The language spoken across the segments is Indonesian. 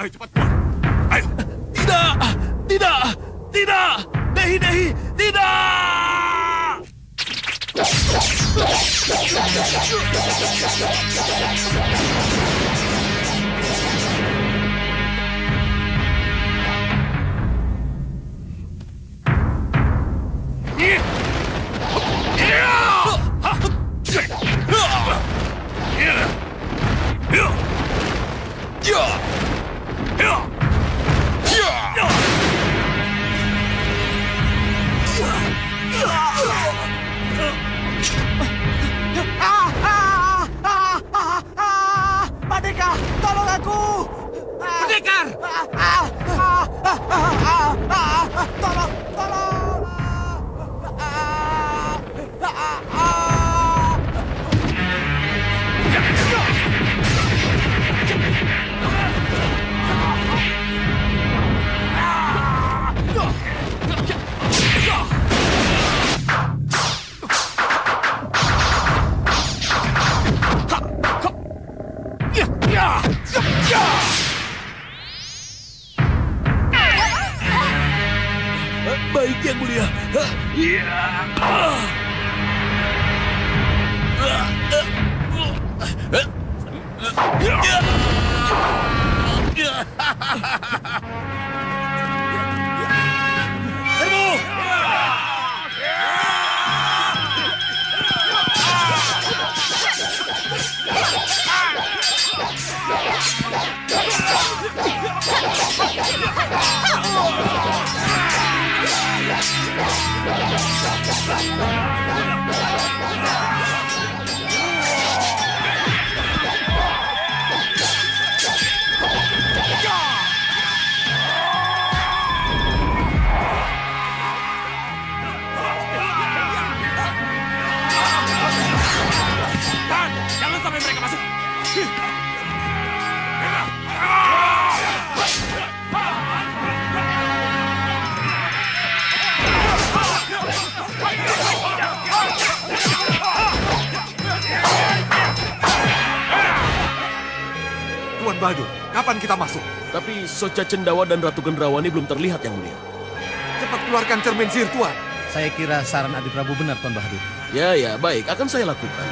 Ayo cepat keluar. Ayo. Tidak! Tidak! Tidak! Dehi, tidak! Pendekar, tolong aku! Pendekar! Tolong! Baik, Yang Mulia. Jangan sampai mereka masuk. Tuan Bahadur, kapan kita masuk? Tapi Soca Cendawa dan Ratu Gendrawani belum terlihat, Yang Mulia. Cepat keluarkan cermin sihir, Tuan. Saya kira saran Adi Prabu benar, Tuan Bahadur. Ya, baik. Akan saya lakukan.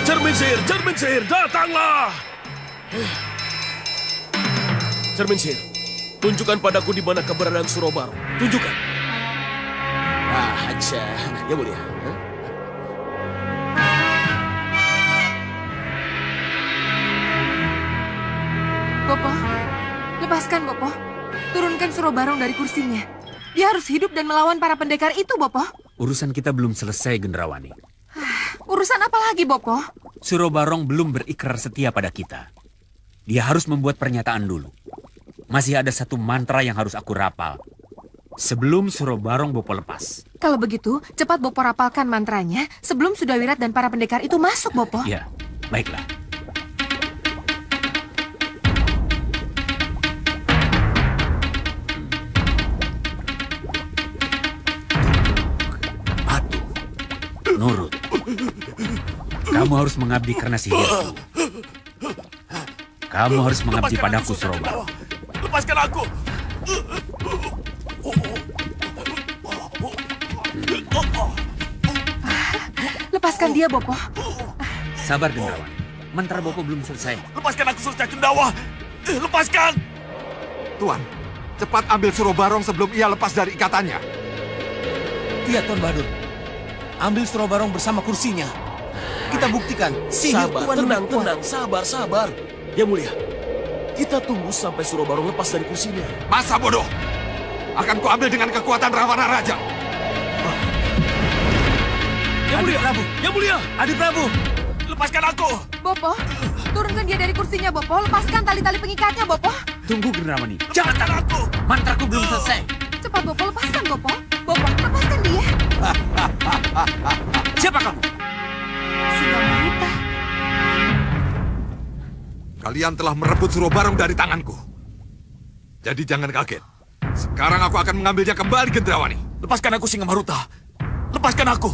Cermin sihir, datanglah! Cermin sihir, tunjukkan padaku di mana keberadaan Surobaro. Tunjukkan. Aja, Yang Mulia. Bopo, lepaskan Bopo. Turunkan Surobarong dari kursinya. Dia harus hidup dan melawan para pendekar itu, Bopo. Urusan kita belum selesai, Gendrawani. Urusan apa lagi, Bopo? Surobarong belum berikrar setia pada kita. Dia harus membuat pernyataan dulu. Masih ada satu mantra yang harus aku rapal sebelum Surobarong Bopo lepas. Kalau begitu, cepat Bopo rapalkan mantranya sebelum Sudawirat dan para pendekar itu masuk, Bopo. Ya, baiklah. Nurut. Kamu harus mengabdi karena sihir. Kamu harus mengabdi padaku, Surobaro. Lepaskan aku! Lepaskan dia, Bopo. Sabar, Gendrawan. Mantra Bopo belum selesai. Lepaskan aku, Soca Cendawa! Lepaskan! Tuan, cepat ambil Surobarong sebelum ia lepas dari ikatannya. Iya, Tuan Bahadur. Ambil Surobarong bersama kursinya. Kita buktikan sihir Sabar, Tuan tenang, lebih kuat. sabar. Yang Mulia, kita tunggu sampai Surobarong lepas dari kursinya. Masa bodoh? Akan kuambil dengan kekuatan Ravana Raja. Yang Mulia, Prabu. Yang Mulia, Adi Prabu. lepaskan aku! Bopo, turunkan dia dari kursinya, Bopo. Lepaskan tali-tali pengikatnya, Bopo. Tunggu, Gendrawani. Lepaskan aku! Mantraku belum selesai. Cepat, Bopo. Lepaskan, Bopo. Bopo, lepaskan dia. Siapa kamu? Singa Maruta. Kalian telah merebut Surobarong dari tanganku. Jadi jangan kaget. Sekarang aku akan mengambilnya kembali, Gendrawani. Lepaskan aku, Singa Maruta! Lepaskan aku!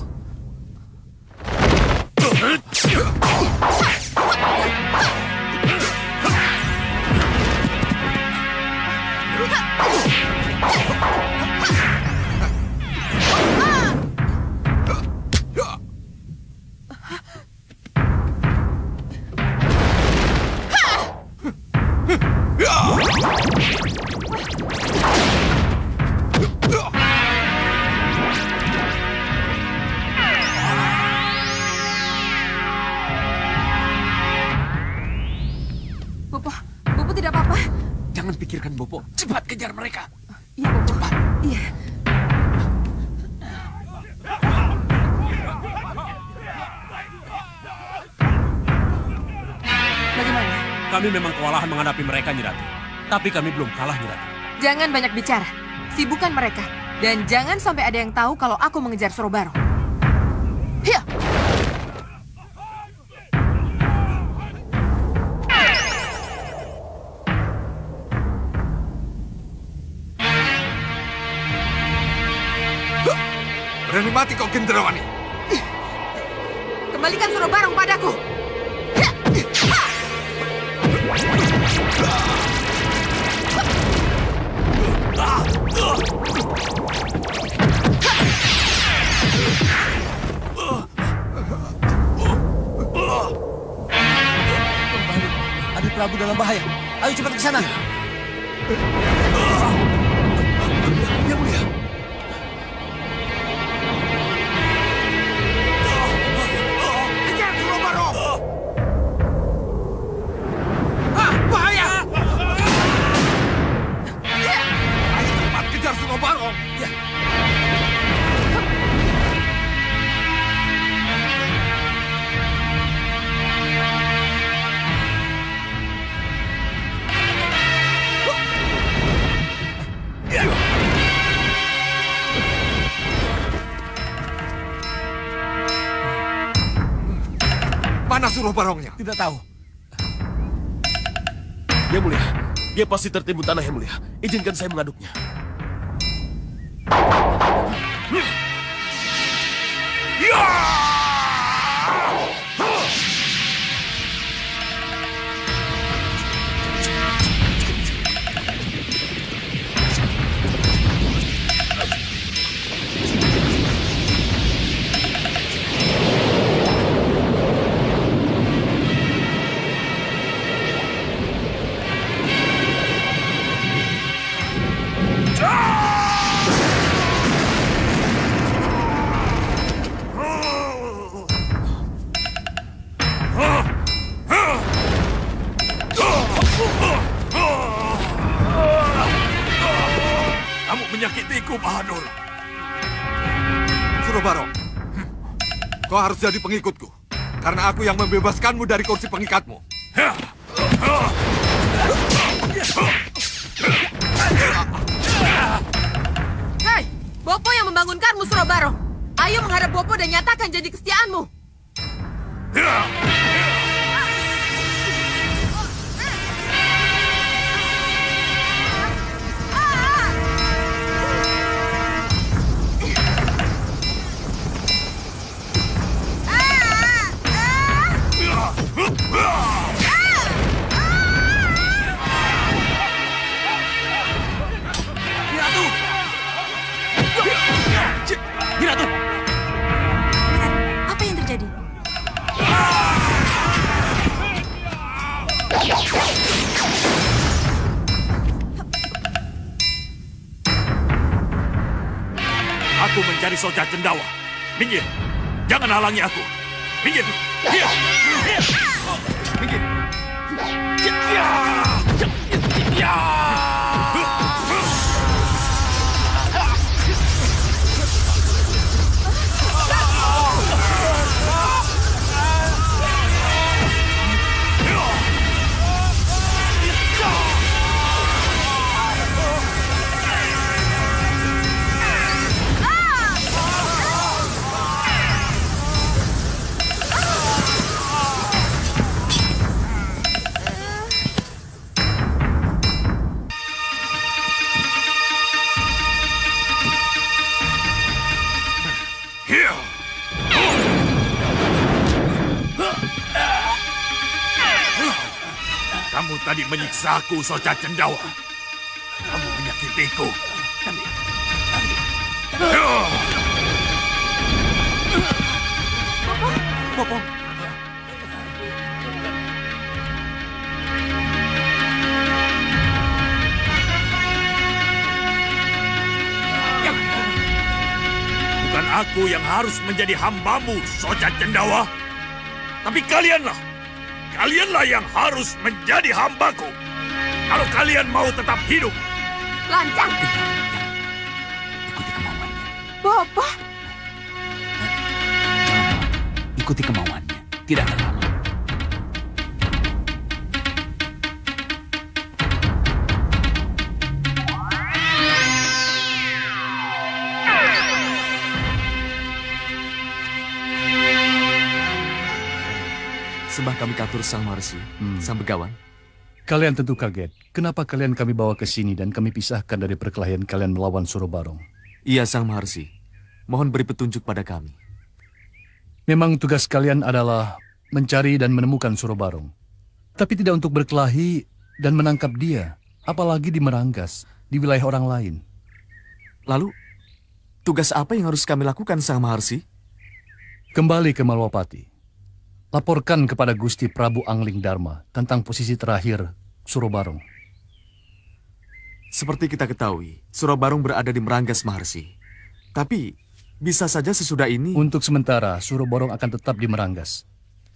mereka. Iya, Bopo. Iya. Bagaimana? Kami memang kewalahan menghadapi mereka, Nyi Ratu. Tapi kami belum kalah, Nyi Ratu. Jangan banyak bicara. Sibukkan mereka. Dan jangan sampai ada yang tahu kalau aku mengejar Suro Barong. Hiya! Berani mati kau Gendrawani. Kembalikan Suro Barong padaku. Hiya! Ha! Adi Prabu dalam bahaya. Ayo cepat ke sana. Yang mulia. Kejar Suro Barong. Bahaya! Ayo cepat kejar Suro Barong. Mana Suro Barongnya? Tidak tahu. Yang mulia, dia pasti tertimbun tanah, Yang mulia. Izinkan saya mengaduknya. Kamu menyakitiku, Bahadur. Suro Barong, kau harus jadi pengikutku. Karena aku yang membebaskanmu dari kursi pengikatmu. Hei, Bopo yang membangunkanmu, Suro Barong. Ayo menghadap Bopo dan nyatakan janji kesetiaanmu. Nyi Ratu! Apa yang terjadi? Aku mencari Soja Cendawa. Minggir! Jangan halangi aku. Minggir! Minggir! Minggir! Kamu tadi menyiksaku, Soja Cendawa. Kamu menyakitiku. Bopo. Bukan aku yang harus menjadi hambamu, Soja Cendawa. Tapi kalianlah yang harus menjadi hambaku. Kalau kalian mau tetap hidup, Lancang! Ikuti kemauannya. Bopo! Ikuti kemauannya. Tidak akan lama. Sembah kami katur Sang Maharsi, Sang Begawan. Kalian tentu kaget. Kenapa kalian kami bawa ke sini dan kami pisahkan dari perkelahian kalian melawan Surobarong? Iya, Sang Maharsi. Mohon beri petunjuk pada kami. Memang tugas kalian adalah mencari dan menemukan Surobarong. Tapi tidak untuk berkelahi dan menangkap dia. Apalagi di Meranggas, di wilayah orang lain. Lalu, tugas apa yang harus kami lakukan, Sang Maharsi? Kembali ke Malwapati. Laporkan kepada Gusti Prabu Angling Dharma tentang posisi terakhir Surobarong. Seperti kita ketahui, Surobarong berada di Meranggas, Maharsi. Tapi, bisa saja sesudah ini... Untuk sementara, Surobarong akan tetap di Meranggas.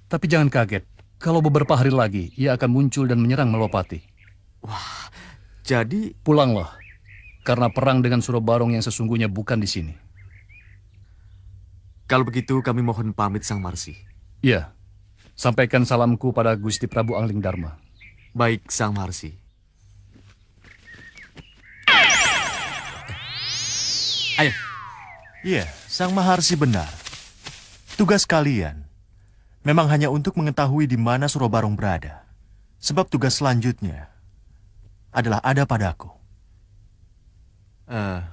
Tapi jangan kaget, kalau beberapa hari lagi, ia akan muncul dan menyerang Malwapati. Wah, jadi... Pulanglah, karena perang dengan Surobarong yang sesungguhnya bukan di sini. Kalau begitu, kami mohon pamit, Sang Maharsi. Iya. Sampaikan salamku pada Gusti Prabu Angling Dharma. Baik, Sang Maharsi. Ayo. Iya, Sang Maharsi benar. Tugas kalian memang hanya untuk mengetahui di mana Surobarong berada. Sebab tugas selanjutnya adalah ada padaku.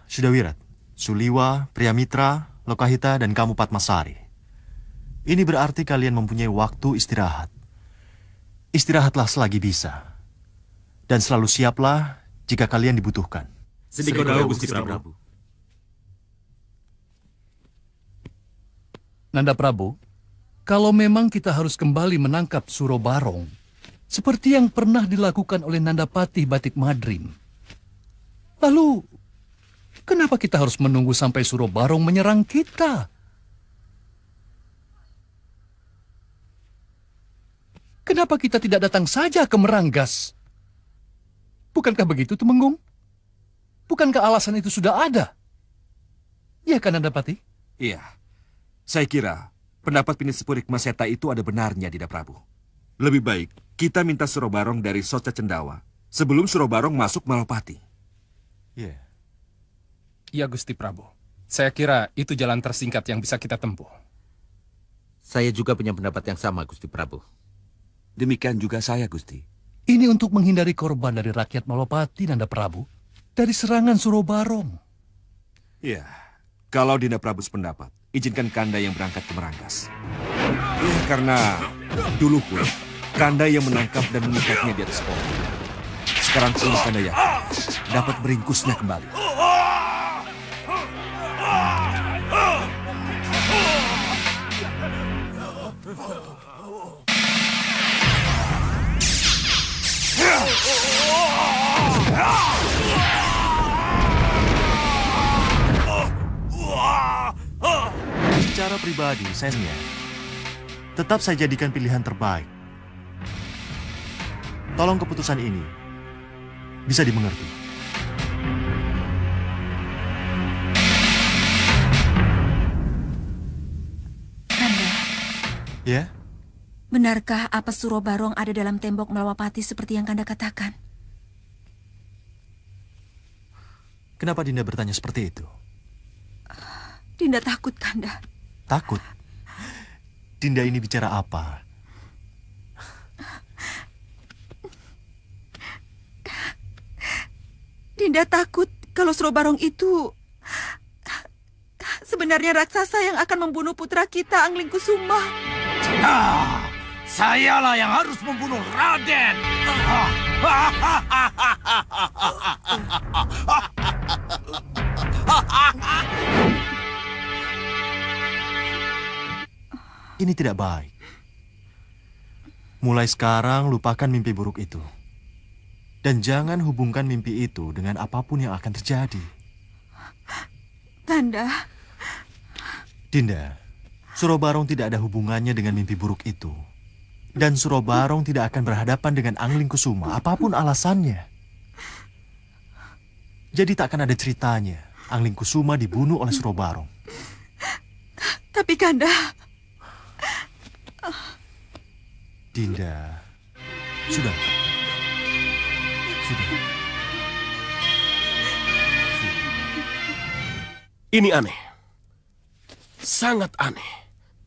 Sudawirat, Suliwa, Priyamitra, Lokahita, dan kamu Padmasari. Ini berarti kalian mempunyai waktu istirahat. Istirahatlah selagi bisa. Dan selalu siaplah jika kalian dibutuhkan. Sedikodaw, Gusti Prabu. Nanda Prabu, kalau memang kita harus kembali menangkap Surobarong, seperti yang pernah dilakukan oleh Nandapati Batik Madrim, lalu kenapa kita harus menunggu sampai Surobarong menyerang kita? Kenapa kita tidak datang saja ke Meranggas? Bukankah begitu, Tumenggung? Bukankah alasan itu sudah ada? Iya kan, Nandapati? Iya. Saya kira pendapat Pinispurik Maseta itu ada benarnya, Dinda Prabu. Lebih baik kita minta Surobarong dari Soca Cendawa sebelum Surobarong masuk Malwapati. Iya. Iya, Gusti Prabu. Saya kira itu jalan tersingkat yang bisa kita tempuh. Saya juga punya pendapat yang sama, Gusti Prabu. Demikian juga saya, Gusti. Ini untuk menghindari korban dari rakyat Malwapati, Nanda Prabu, dari serangan Surobarong. Iya. Kalau Dinda Prabu sependapat, izinkan Kanda yang berangkat ke Meranggas. Ya, karena dulu pun Kanda yang menangkap dan mengikatnya di atas pohon. Sekarang pun Kanda yakin dapat meringkusnya kembali. Secara pribadi, saya tetap saya jadikan pilihan terbaik. Tolong keputusan ini bisa dimengerti. Kanda, Ya? benarkah apa Surobarong ada dalam tembok Malwapati seperti yang Kanda katakan? Kenapa Dinda bertanya seperti itu? Dinda takut, Kanda. Takut? Dinda ini bicara apa? Dinda takut kalau Surobarong itu sebenarnya raksasa yang akan membunuh putra kita, Angling Kusuma. Nah, sayalah yang harus membunuh Raden. Ini tidak baik. Mulai sekarang lupakan mimpi buruk itu. Dan jangan hubungkan mimpi itu dengan apapun yang akan terjadi. Kanda. Dinda, Surobarong tidak ada hubungannya dengan mimpi buruk itu. Dan Surobarong tidak akan berhadapan dengan Angling Kusuma, apapun alasannya. Jadi takkan ada ceritanya Angling Kusuma dibunuh oleh Surobarong. Tapi Kanda... Dinda, sudah. Ini aneh. Sangat aneh.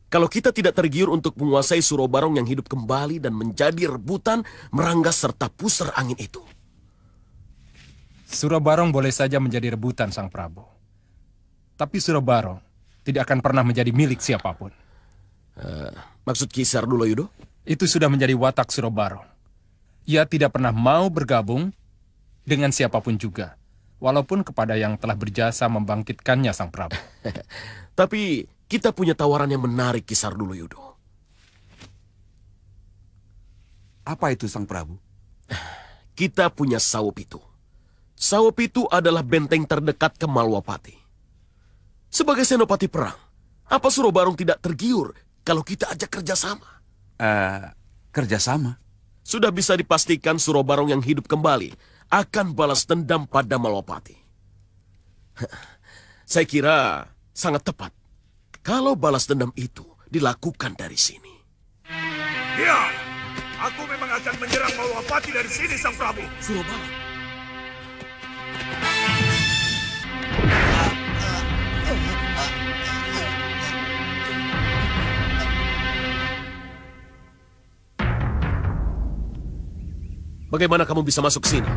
Kalau kita tidak tergiur untuk menguasai Surobarong yang hidup kembali dan menjadi rebutan Meranggas serta pusar angin itu. Surobarong boleh saja menjadi rebutan Sang Prabu. Tapi Surobarong tidak akan pernah menjadi milik siapapun. Maksud Kisar Duloyudo? Itu sudah menjadi watak Surobarong. Ia tidak pernah mau bergabung dengan siapapun juga. Walaupun kepada yang telah berjasa membangkitkannya Sang Prabu. Tapi kita punya tawaran yang menarik, Kisar Duloyudo. Apa itu, Sang Prabu? Kita punya Sawopitu. Sawopitu adalah benteng terdekat ke Malwapati. Sebagai senopati perang, apa Surobarong tidak tergiur kalau kita ajak kerjasama? Kerjasama? Sudah bisa dipastikan Surobarong yang hidup kembali akan balas dendam pada Malwapati. Saya kira sangat tepat kalau balas dendam itu dilakukan dari sini. Ya, aku memang akan menyerang Malwapati dari sini, Sang Prabu. Surobarong. Bagaimana kamu bisa masuk sini?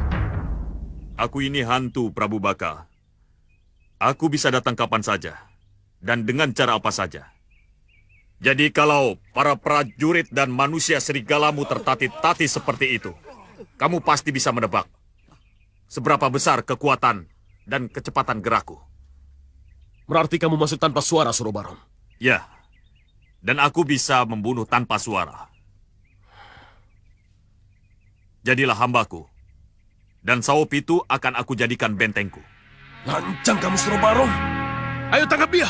Aku ini hantu, Prabu Baka. Aku bisa datang kapan saja, dan dengan cara apa saja. Jadi kalau para prajurit dan manusia serigalamu tertatih-tatih seperti itu, kamu pasti bisa menebak seberapa besar kekuatan dan kecepatan gerakku. Berarti kamu masuk tanpa suara, Surobarong? Ya, dan aku bisa membunuh tanpa suara. Jadilah hambaku, dan Sawopitu akan aku jadikan bentengku. Lancang kamu, Surobarong. Ayo tangkap dia.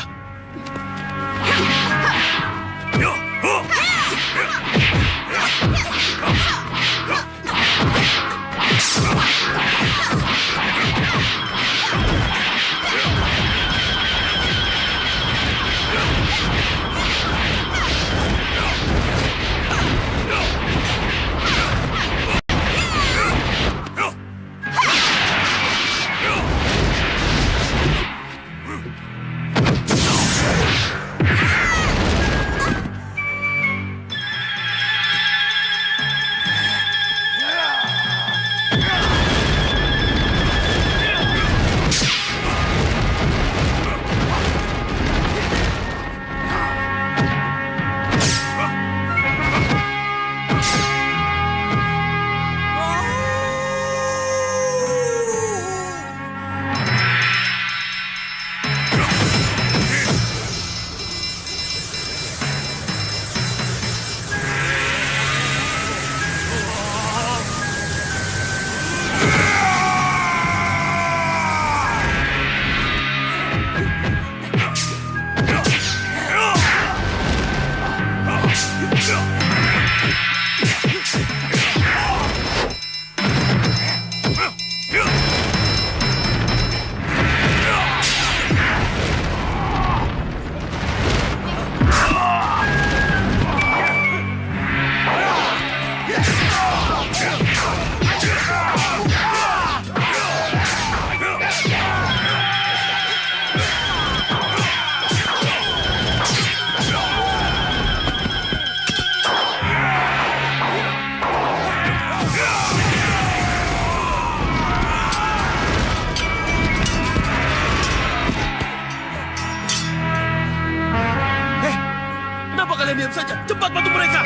Kalian diam saja. Cepat bantu mereka.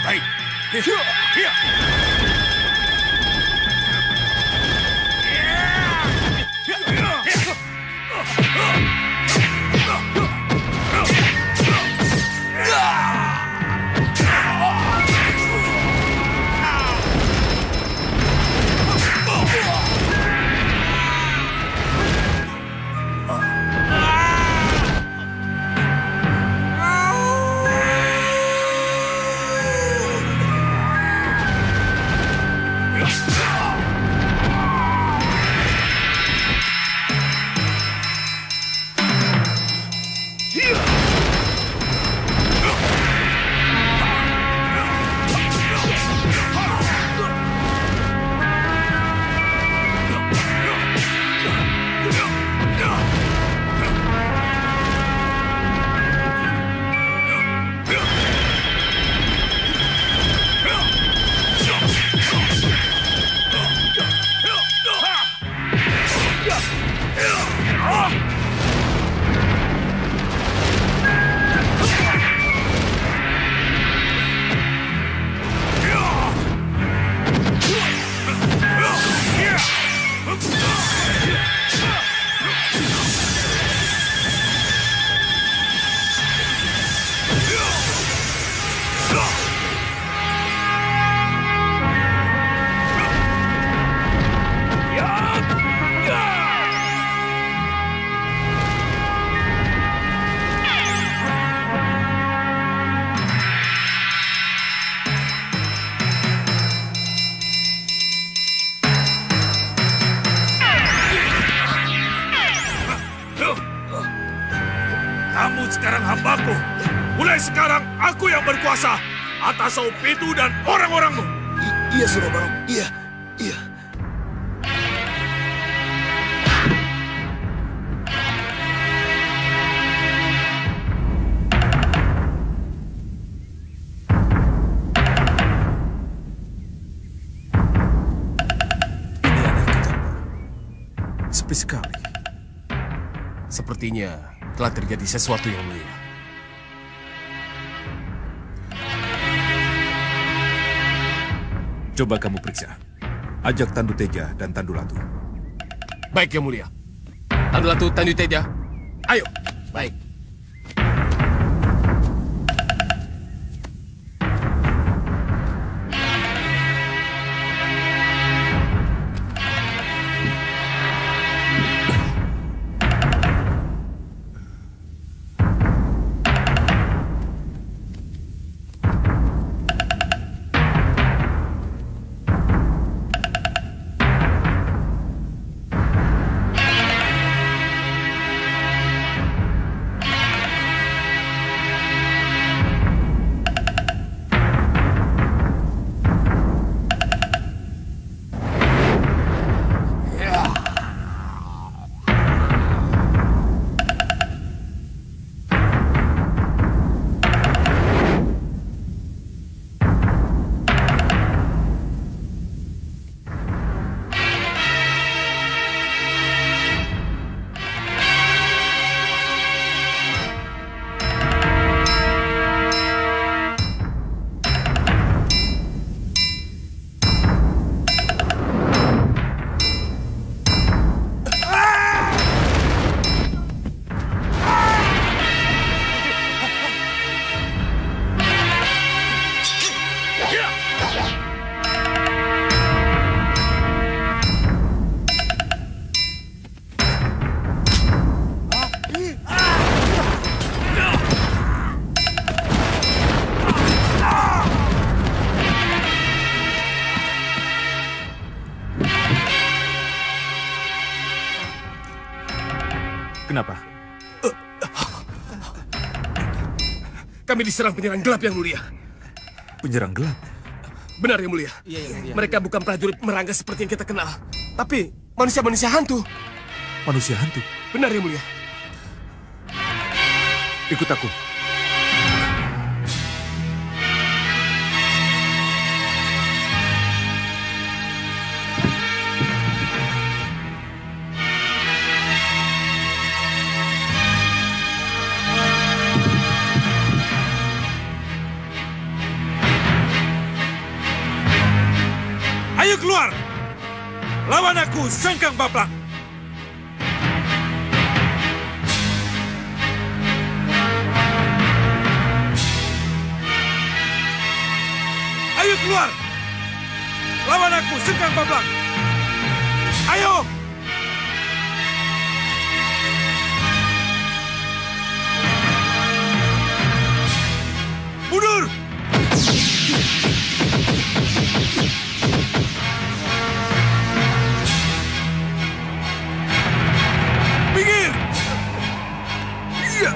Baik. Kamu sekarang hambaku. Mulai sekarang aku yang berkuasa atas Saupitu dan orang-orangmu. Iya, Surabarong. Iya. Sepi sekali. Sepertinya telah terjadi sesuatu yang mulia. Coba kamu periksa. Ajak Tandu Teja dan Tandu Latu. Baik, Yang Mulia. Tandu Latu, Tandu Teja. Ayo. Baik. Kenapa? Kami diserang penyerang gelap, Yang Mulia. Penyerang gelap? Benar, Yang Mulia. Mereka bukan prajurit Merangga seperti yang kita kenal, tapi manusia-manusia hantu. Manusia hantu? Benar, Yang Mulia. Ikut aku. Ayo keluar! Lawan aku, Sangkang Baplang! Ayo keluar! Lawan aku, Sangkang Baplang! Ayo! Mundur! Pinggir! Iya!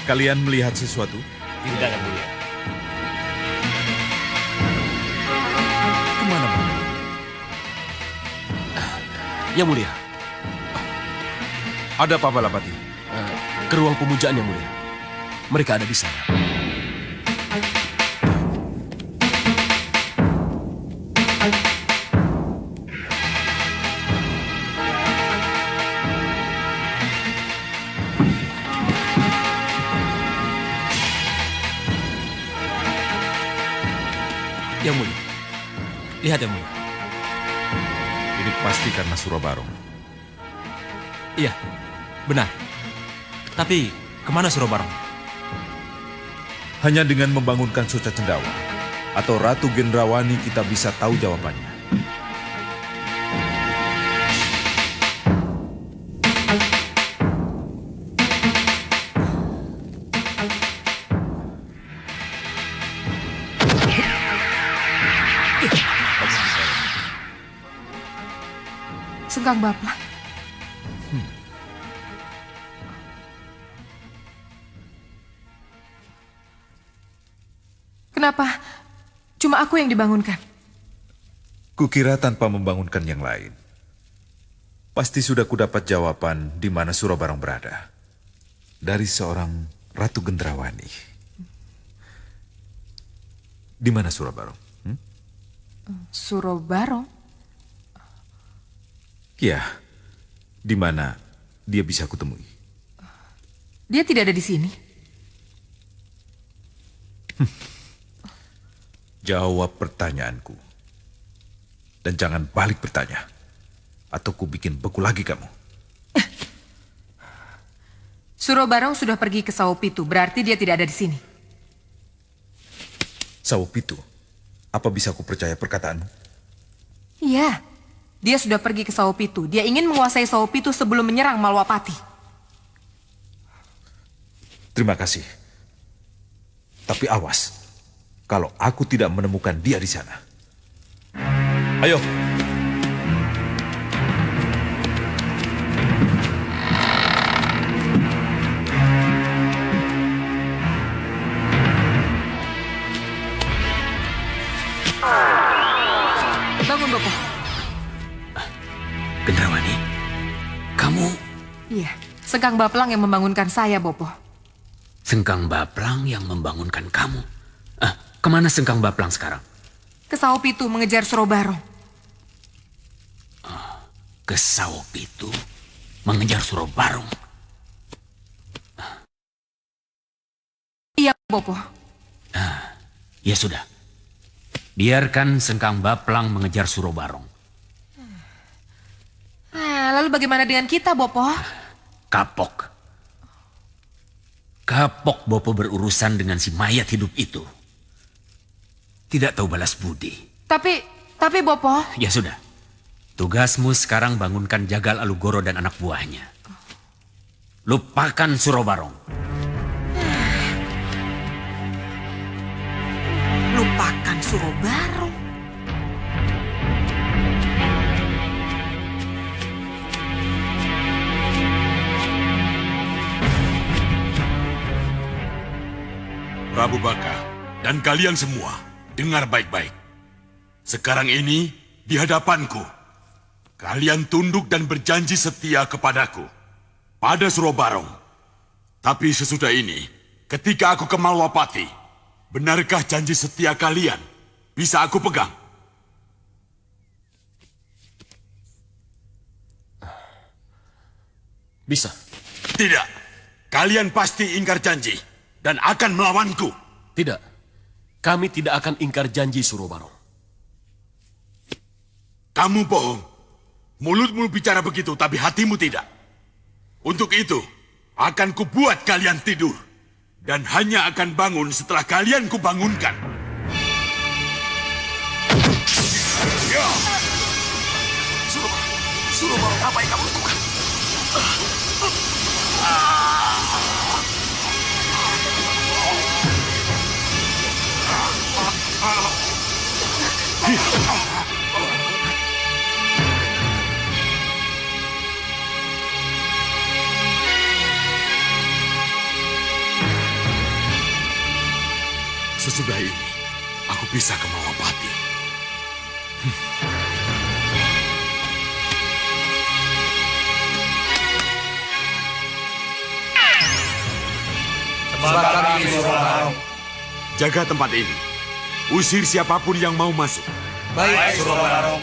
Kalian melihat sesuatu? Tidak, Yang Mulia. Kemana, Bang? Yang Mulia, Ada apa, Balapati? ke ruang pemujaan Yang Mulia. Mereka ada di sana. Yang Mulia. Lihat, Yang Mulia. Ini pasti karena Surabarong. Iya, benar. Tapi kemana Surabarong? Hanya dengan membangunkan Suca Cendawa atau Ratu Gendrawani kita bisa tahu jawabannya. Sengkang Baplang. Kenapa? Cuma aku yang dibangunkan. Kukira tanpa membangunkan yang lain. Pasti sudah kudapat jawaban di mana Surabarong berada. Dari seorang Ratu Gendrawani. Di mana Surabarong? Surabarong? Ya, di mana dia bisa kutemui? Dia tidak ada di sini. Jawab pertanyaanku. Dan jangan balik bertanya. Atau ku bikin beku lagi kamu. Surabarong sudah pergi ke Sawopitu, berarti dia tidak ada di sini. Sawopitu, apa bisa ku percaya perkataanmu? Iya, dia sudah pergi ke Sawopitu. Dia ingin menguasai Sawopitu sebelum menyerang Malwapati. Terima kasih. Tapi awas, kalau aku tidak menemukan dia di sana. Ayo. Bangun, Bopo. Gendrawani, kamu... Iya, Sengkang Baplang yang membangunkan saya, Bopo. Sengkang Baplang yang membangunkan kamu. Kemana Sengkang Baplang sekarang? Ke Sawopitu mengejar Surabarong. Ke Sawopitu mengejar Surabarong. Iya, Bopo. Ya sudah. Biarkan Sengkang Baplang mengejar Surabarong. Lalu bagaimana dengan kita, Bopo? Kapok. Kapok Bopo berurusan dengan si mayat hidup itu. Tidak tahu balas budi. Tapi Bopo... Ya sudah. Tugasmu sekarang bangunkan Jagal Alugoro dan anak buahnya. Lupakan Surabarong. Lupakan Surabarong? Prabu Baka dan kalian semua, dengar baik-baik. Sekarang ini, di hadapanku, kalian tunduk dan berjanji setia kepadaku, pada Surabarong. Tapi sesudah ini, ketika aku ke Malwapati, benarkah janji setia kalian bisa aku pegang? Bisa. Tidak. Kalian pasti ingkar janji dan akan melawanku. Tidak. Kami tidak akan ingkar janji Surabarong. Kamu bohong. Mulutmu bicara begitu, tapi hatimu tidak. Untuk itu, akan kubuat kalian tidur. Dan hanya akan bangun setelah kalian kubangunkan. Ya. Surabarong, apa yang kamu lakukan? Sesudah ini, aku bisa ke Malwapati. Jaga tempat ini. Usir siapapun yang mau masuk. Baik, Surabarong.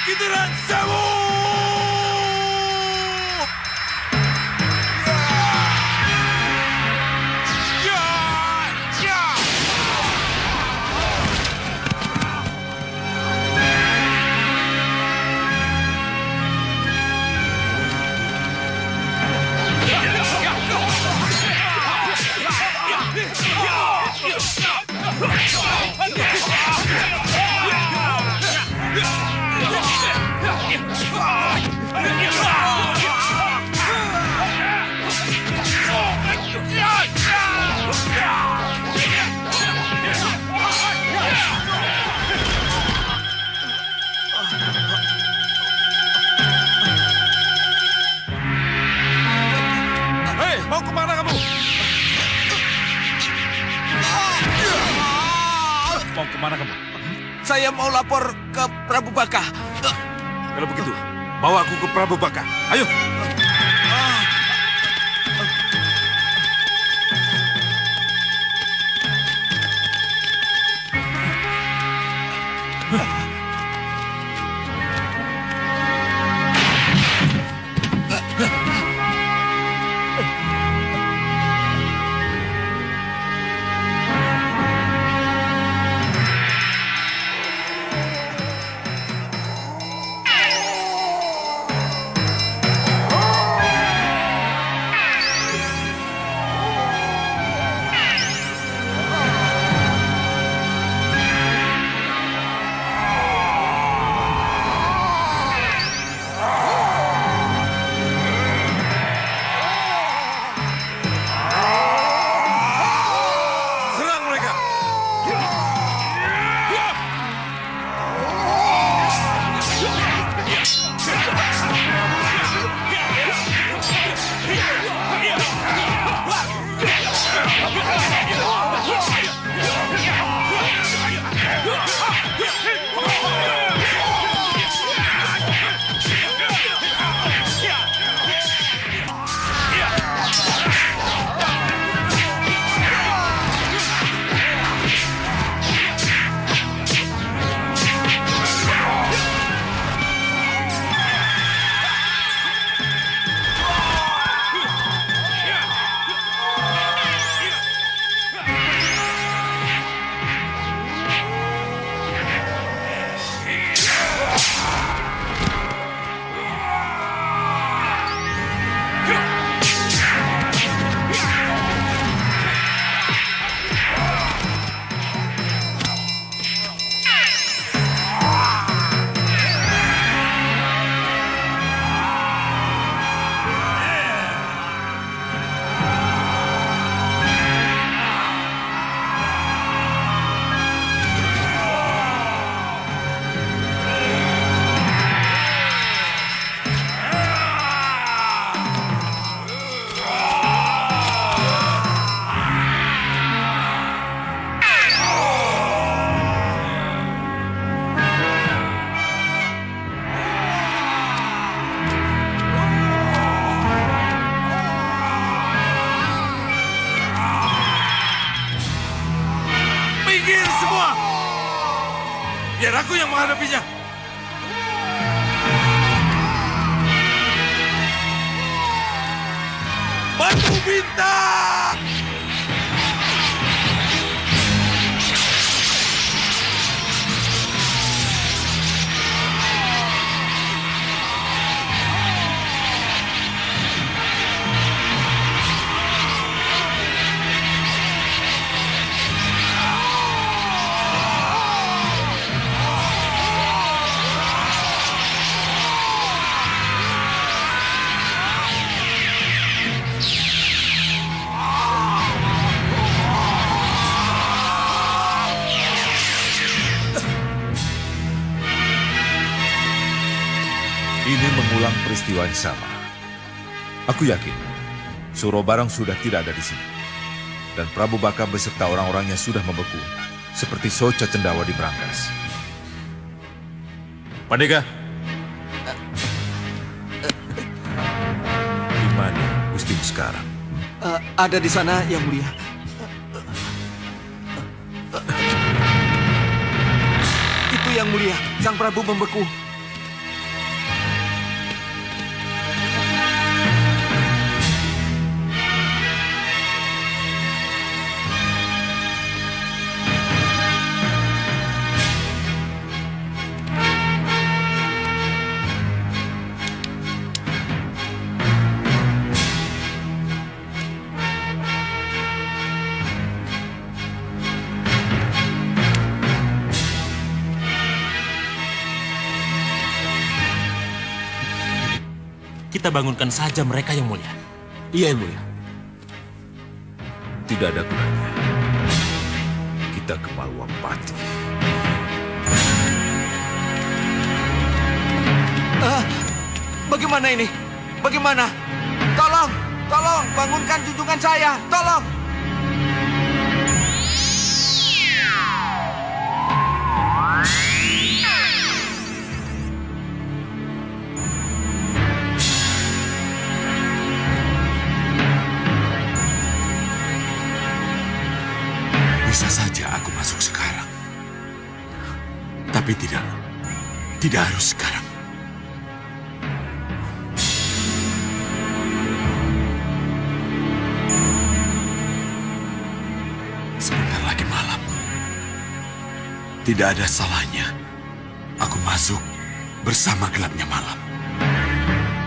Giliran sewu! Hei, mau kemana kamu? Mau kemana kamu? Saya mau lapor ke Prabu Baka. Kalau begitu, bawa aku ke Prabu Baka. Ayo. Serang mereka! Minggir semua! Biar aku yang menghadapinya. Batu Bintang! Ini mengulang peristiwa yang sama. Aku yakin Suro Barong sudah tidak ada di sini. Dan Prabu Baka beserta orang-orangnya sudah membeku, seperti Soca Cendawa di Brangas. Pandega. Di mana Gustimu sekarang? Ada di sana, Yang Mulia. Itu Yang Mulia, Sang Prabu membeku. Kita bangunkan saja mereka, Yang Mulia. Iya, Yang Mulia. Tidak ada gunanya. Kita ke Malwapati. Bagaimana ini? Bagaimana? Tolong, tolong, bangunkan junjungan saya, tolong. Bisa saja aku masuk sekarang. Tapi tidak harus sekarang. Sebentar lagi malam. Tidak ada salahnya aku masuk bersama gelapnya malam.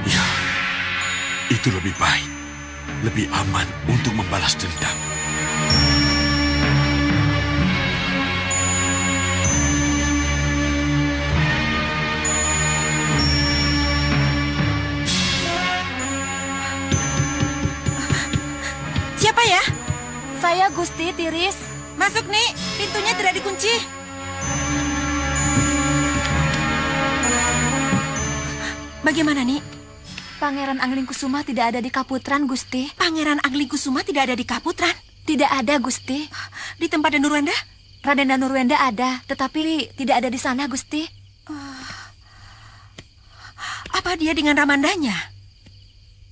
Ya, itu lebih baik, lebih aman untuk membalas dendam. Siapa ya? Saya Gusti Tiris. Masuk, Nik. Pintunya tidak dikunci. Bagaimana, Nik? Pangeran Anglingkusuma tidak ada di Kaputran, Gusti. Pangeran Anglingkusuma tidak ada di Kaputran? Tidak ada, Gusti. Di tempat Danurwenda? Raden Danurwenda ada, tetapi tidak ada di sana, Gusti. Apa dia dengan Ramandanya?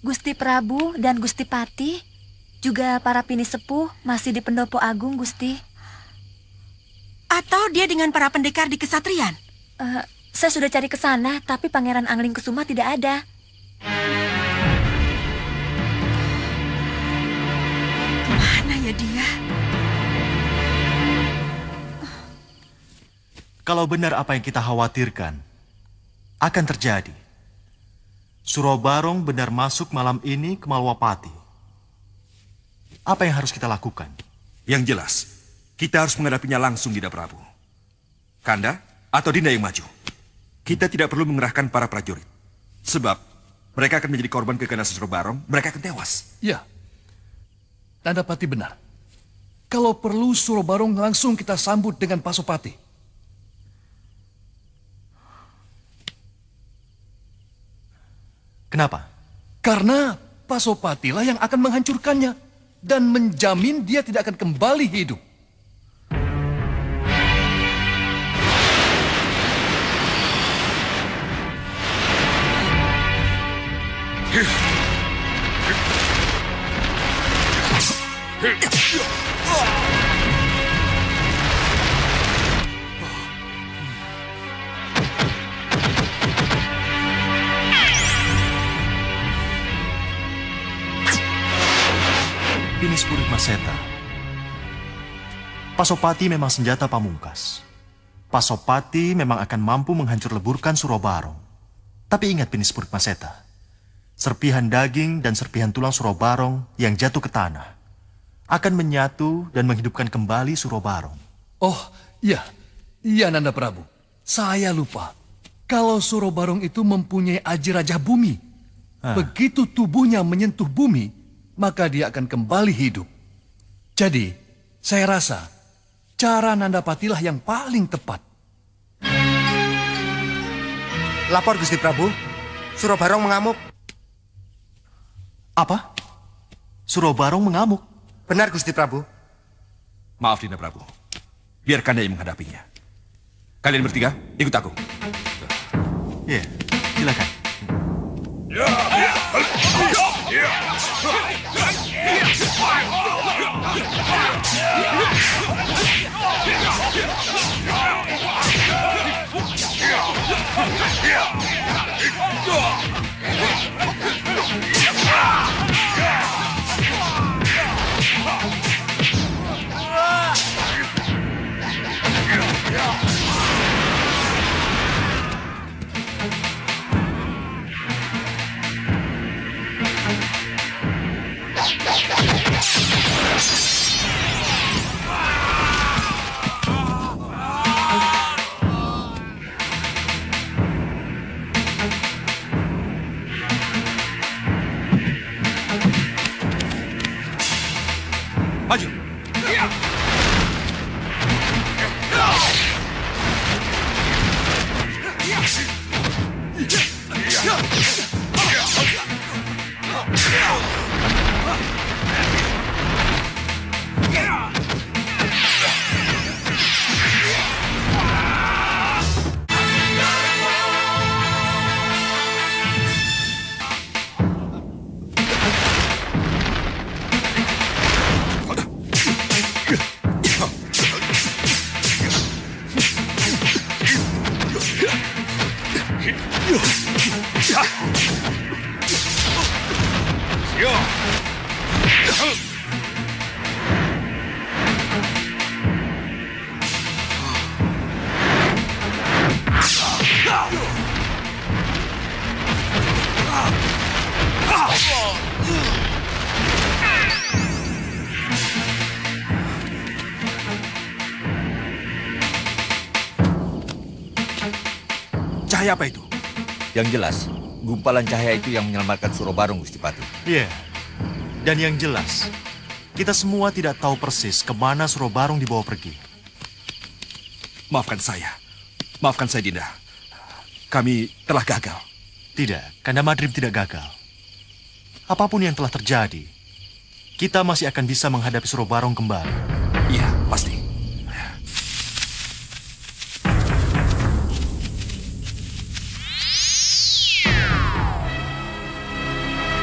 Gusti Prabu dan Gusti Pati, juga para pini sepuh masih di Pendopo Agung, Gusti. Atau dia dengan para pendekar di Kesatrian? Saya sudah cari ke sana, tapi Pangeran Anglingkusuma tidak ada. Kemana ya dia? Kalau benar apa yang kita khawatirkan, akan terjadi. Suro Barong benar masuk malam ini ke Malwapati. Apa yang harus kita lakukan? Yang jelas, kita harus menghadapinya langsung, Dinda Prabu. Kanda atau Dinda yang maju. Kita tidak perlu mengerahkan para prajurit. Sebab mereka akan menjadi korban keganasan Suro Barong, mereka akan tewas. Ya, Nandapati benar. Kalau perlu Suro Barong langsung kita sambut dengan Pasopati. Kenapa? Karena Pasopatilah yang akan menghancurkannya dan menjamin dia tidak akan kembali hidup. Pinis Purit Maseta. Pasopati memang senjata pamungkas. Pasopati memang akan mampu menghancur leburkan Surabarong. Tapi ingat Pinis Purit Maseta, serpihan daging dan serpihan tulang Surabarong yang jatuh ke tanah akan menyatu dan menghidupkan kembali Surabarong. Oh, iya. Iya, Nanda Prabu. Saya lupa. Kalau Surabarong itu mempunyai aji Raja Bumi. Begitu tubuhnya menyentuh bumi, maka dia akan kembali hidup. Jadi, saya rasa cara Nandapatilah yang paling tepat. Lapor Gusti Prabu, Surabarong mengamuk. Apa? Surabarong mengamuk? Benar Gusti Prabu. Maaf Dinda Prabu, biar Kanda yang menghadapinya. Kalian bertiga, ikut aku. Iya, silakan. Maju. Cahaya apa itu? Yang jelas, gumpalan cahaya itu yang menyelamatkan Surabarong, Gusti Pati. Iya. Dan yang jelas, kita semua tidak tahu persis kemana Surabarong dibawa pergi. Maafkan saya, Dinda. Kami telah gagal. Tidak, Kanda Madrim tidak gagal. Apapun yang telah terjadi, kita masih akan bisa menghadapi Surabarong kembali. Iya, pasti.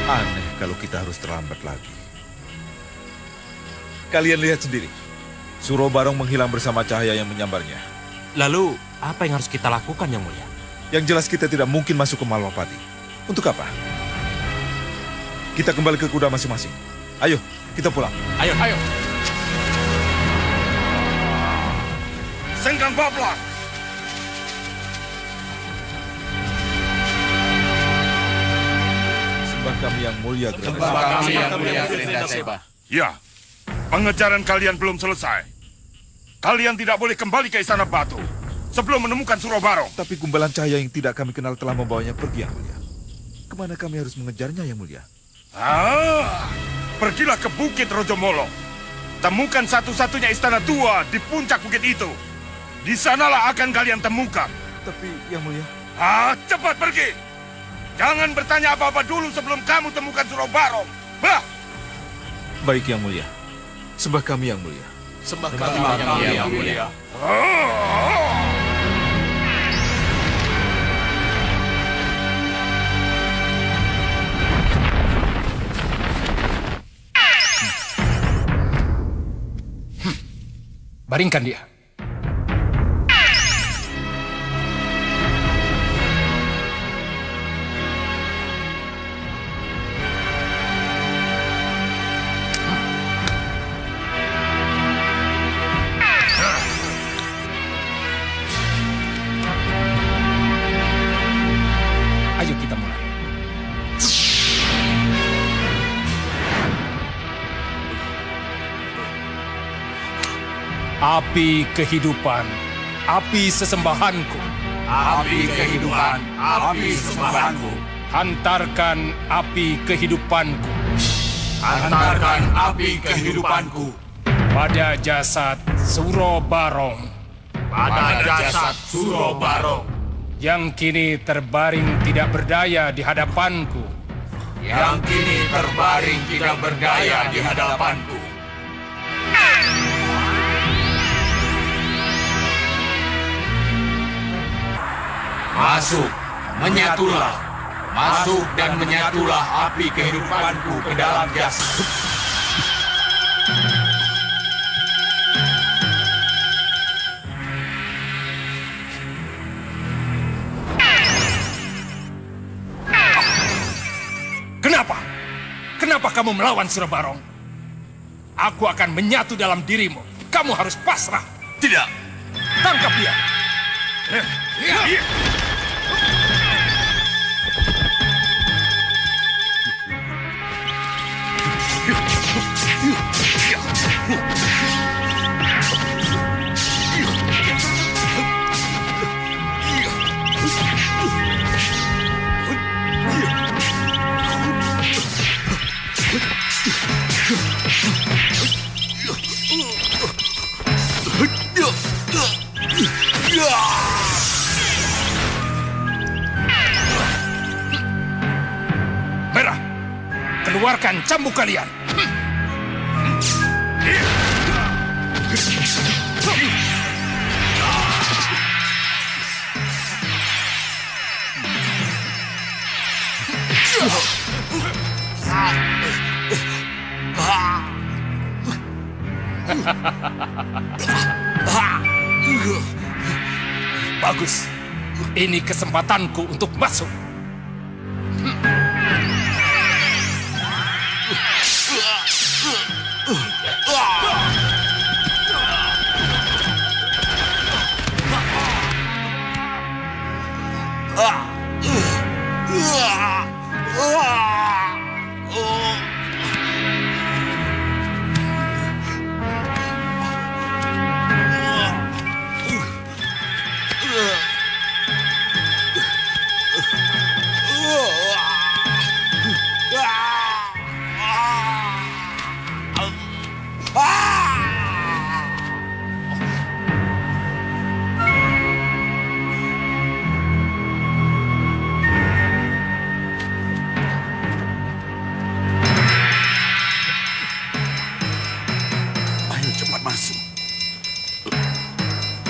Aneh kalau kita harus terlambat lagi. Kalian lihat sendiri. Surabarong menghilang bersama cahaya yang menyambarnya. Lalu, apa yang harus kita lakukan, Yang Mulia? Yang jelas kita tidak mungkin masuk ke Malwapati. Untuk apa? Kita kembali ke kuda masing-masing. Ayo, kita pulang. Ayo. Sengkang Bablas! Sembah kami yang mulia, Gerinda Seba. Ya, pengejaran kalian belum selesai. Kalian tidak boleh kembali ke Istana Batu sebelum menemukan Surabarong. Tapi gumbalan cahaya yang tidak kami kenal telah membawanya pergi, Yang Mulia. Kemana kami harus mengejarnya, Yang Mulia? Pergilah ke Bukit Rojomolo. Temukan satu-satunya istana tua di puncak bukit itu. Di sanalah akan kalian temukan. Tapi, Yang Mulia... Cepat pergi! Jangan bertanya apa-apa dulu sebelum kamu temukan Surabarong. Bah! Baik, Yang Mulia. Sembah kami, Yang Mulia. Sembah kami, Yang Mulia. Baringkan dia. Api kehidupan, api sesembahanku. Api kehidupan, api sesembahanku. Hantarkan api kehidupanku. Hantarkan api kehidupanku. Pada jasad Suro Barong. Pada jasad Suro Barong. Yang kini terbaring tidak berdaya di hadapanku. Yang kini terbaring tidak berdaya di hadapanku. Masuk, menyatulah. Masuk dan menyatulah api kehidupanku ke dalam jasad. Kenapa? Kenapa kamu melawan Suro Barong? Aku akan menyatu dalam dirimu. Kamu harus pasrah. Tidak. Tangkap dia. Merah, keluarkan cambuk kalian. Bagus. Ini kesempatanku untuk masuk.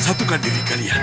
Satukan diri kalian.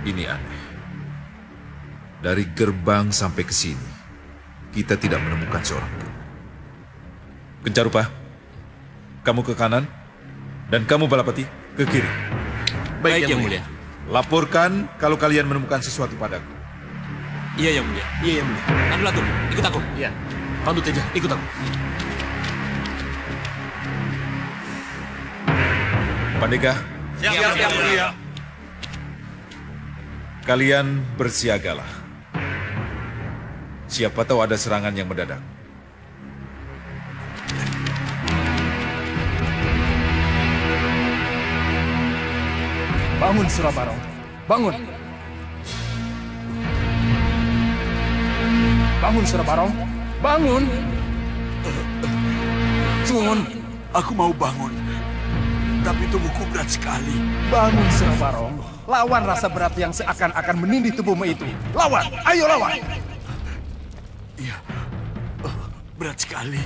Ini aneh. Dari gerbang sampai ke sini, kita tidak menemukan seorang pun. Kencarupa, kamu ke kanan, dan kamu Balapati ke kiri. Baik, Yang Mulia. Laporkan kalau kalian menemukan sesuatu padaku. Iya, Yang Mulia. Iya, Yang Mulia. Nandulatum, ikut aku. Iya. Pandu Teja, ikut aku. Pandega, Siap, Yang Mulia. kalian bersiagalah. Siapa tahu ada serangan yang mendadak. Bangun, Suro Barong. Bangun. Bangun, Suro Barong. Bangun. Sun, aku mau bangun. Tapi tubuhku berat sekali. Bangun, Suro Barong. Lawan rasa berat yang seakan-akan menindih tubuhmu itu. Lawan, ayo lawan. Iya, berat sekali.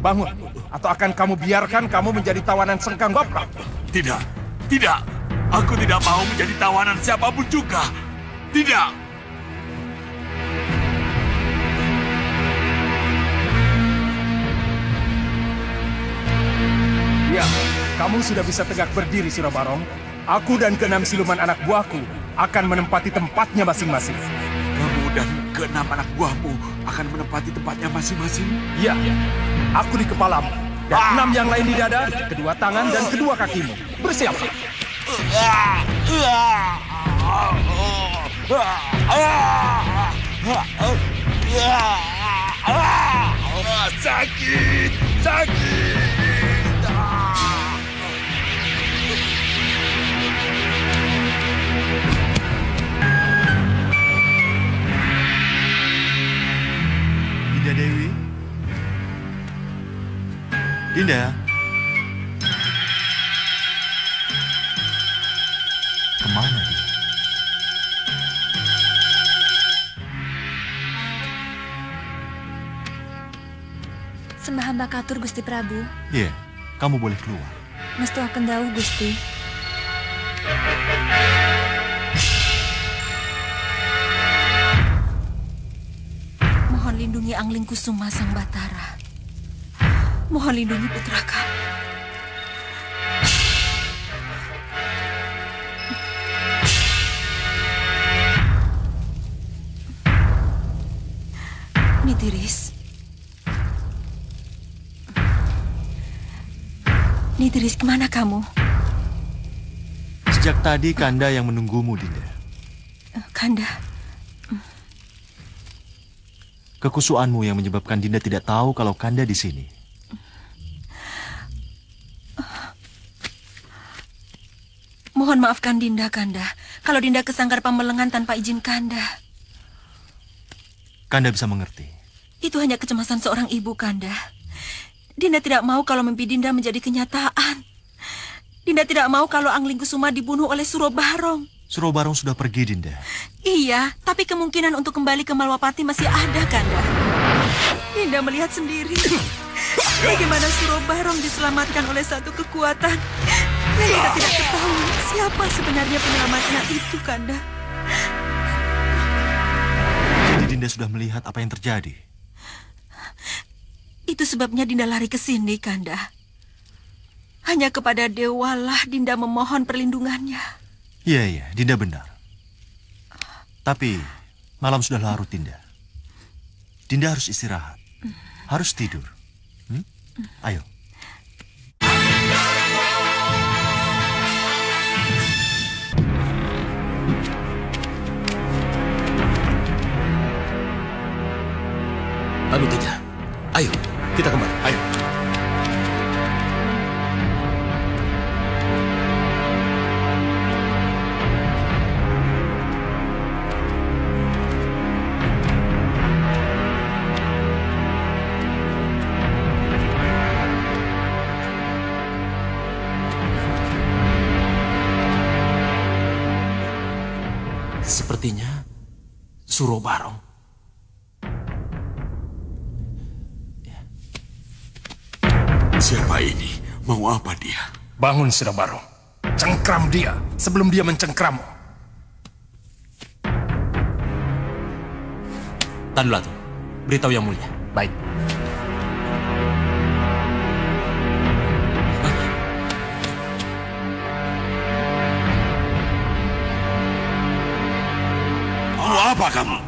Bangun, atau akan kamu biarkan kamu menjadi tawanan Sengkang Baprak? Tidak, tidak. Aku tidak mau menjadi tawanan siapapun juga. Tidak. Ya, kamu sudah bisa tegak berdiri, Surabarong. Aku dan keenam siluman anak buahku akan menempati tempatnya masing-masing. Kamu dan keenam anak buahmu akan menempati tempatnya masing-masing? Ya, aku di kepalamu. Dan 6 yang lain di dada, kedua tangan, dan kedua kakimu. Bersiap. Sakit! Sakit! Dinda Dewi? Dinda? Kemana dia? Sembah hamba katur Gusti Prabu. Iya, kamu boleh keluar. Mestu akan dawu Gusti. Mohon lindungi Angling Kusuma Sang Batara. Mohon lindungi putra kami. Nitiris. Nitiris, kemana kamu? Sejak tadi Kanda yang menunggumu, Dinda. Kanda. Kekusuanmu yang menyebabkan Dinda tidak tahu kalau Kanda di sini. Mohon maafkan Dinda, Kanda. Kalau Dinda kesanggar pamelengan tanpa izin Kanda. Kanda bisa mengerti. Itu hanya kecemasan seorang ibu, Kanda. Dinda tidak mau kalau mimpi Dinda menjadi kenyataan. Dinda tidak mau kalau Angling Kusuma dibunuh oleh Surobarong. Surobarong sudah pergi, Dinda. Iya, tapi kemungkinan untuk kembali ke Malwapati masih ada, Kanda. Dinda melihat sendiri bagaimana Surobarong diselamatkan oleh satu kekuatan yang kita tidak ketahui siapa sebenarnya penyelamatnya itu, Kanda. Jadi Dinda sudah melihat apa yang terjadi. Itu sebabnya Dinda lari ke sini, Kanda. Hanya kepada Dewalah Dinda memohon perlindungannya. Iya, Dinda benar. Tapi malam sudah larut, Dinda. Dinda harus istirahat. Harus tidur. Ayo. Pamit saja. Ayo, kita kembali. Ayo. Sepertinya Surobarong. Siapa ini? Mau apa dia? Bangun, Surobarong. Cengkram dia sebelum dia mencengkrammu. Tan Latu, beritahu yang mulia. Baik. Mau apa kamu?